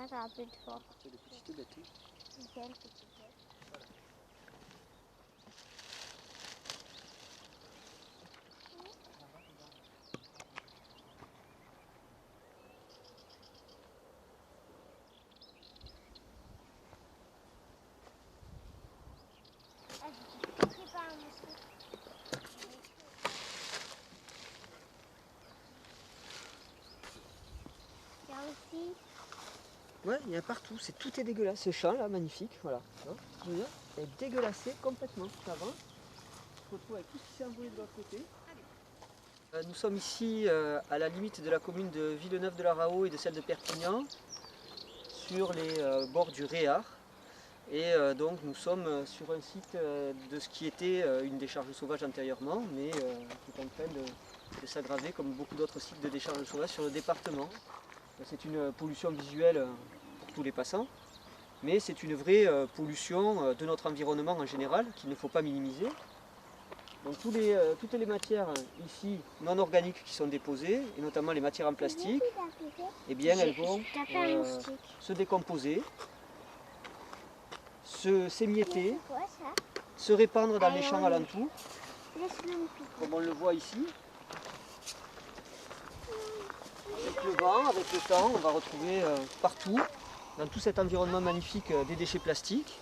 Ouais, ça va plus de fort. C'est des petites bêtes. Nickel, petite bête. Ah, je suis pas un moustiquaire. Il y a aussi. Ouais, il y en a partout, tout est dégueulasse. Ce champ là, magnifique, voilà. Hein, je veux dire, est dégueulassé complètement. Ça avance. On se retrouve avec tout ce qui s'est envolé de l'autre côté. Nous sommes ici à la limite de la commune de Villeneuve-de-la-Raho et de celle de Perpignan, sur les bords du Réard. Et donc nous sommes sur un site de ce qui était une décharge sauvage antérieurement, mais qui est en train de s'aggraver comme beaucoup d'autres sites de décharge sauvage sur le département. C'est une pollution visuelle pour tous les passants, mais c'est une vraie pollution de notre environnement en général qu'il ne faut pas minimiser. Donc toutes les matières ici non organiques qui sont déposées, et notamment les matières en plastique, eh bien elles vont se décomposer, s'émietter, se répandre dans les champs alentours, comme on le voit ici. Avec le vent, avec le temps, on va retrouver partout, dans tout cet environnement magnifique, des déchets plastiques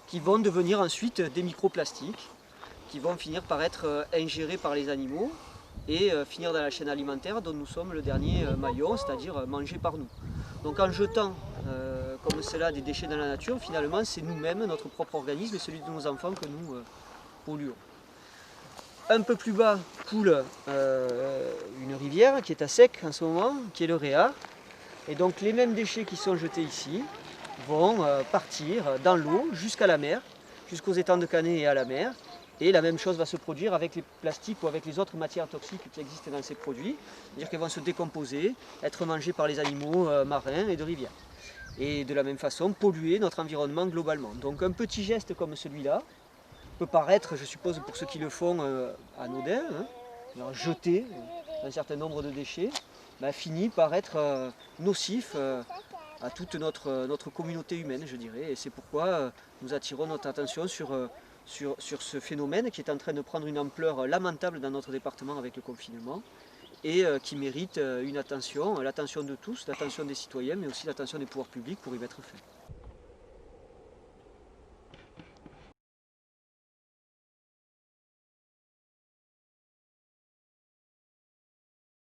qui vont devenir ensuite des microplastiques, qui vont finir par être ingérés par les animaux et finir dans la chaîne alimentaire dont nous sommes le dernier maillon, c'est-à-dire mangés par nous. Donc en jetant comme cela des déchets dans la nature, finalement c'est nous-mêmes, notre propre organisme et celui de nos enfants que nous polluons. Un peu plus bas coule une rivière qui est à sec en ce moment, qui est le Réard. Et donc les mêmes déchets qui sont jetés ici vont partir dans l'eau jusqu'à la mer, jusqu'aux étangs de Canet et à la mer. Et la même chose va se produire avec les plastiques ou avec les autres matières toxiques qui existent dans ces produits. C'est-à-dire qu'elles vont se décomposer, être mangées par les animaux marins et de rivière. Et de la même façon, polluer notre environnement globalement. Donc un petit geste comme celui-là peut paraître, je suppose pour ceux qui le font, anodin, hein, jeter un certain nombre de déchets, finit par être nocif à toute notre communauté humaine, je dirais. Et c'est pourquoi nous attirons notre attention sur ce phénomène qui est en train de prendre une ampleur lamentable dans notre département avec le confinement et qui mérite une attention, l'attention de tous, l'attention des citoyens, mais aussi l'attention des pouvoirs publics pour y mettre fin.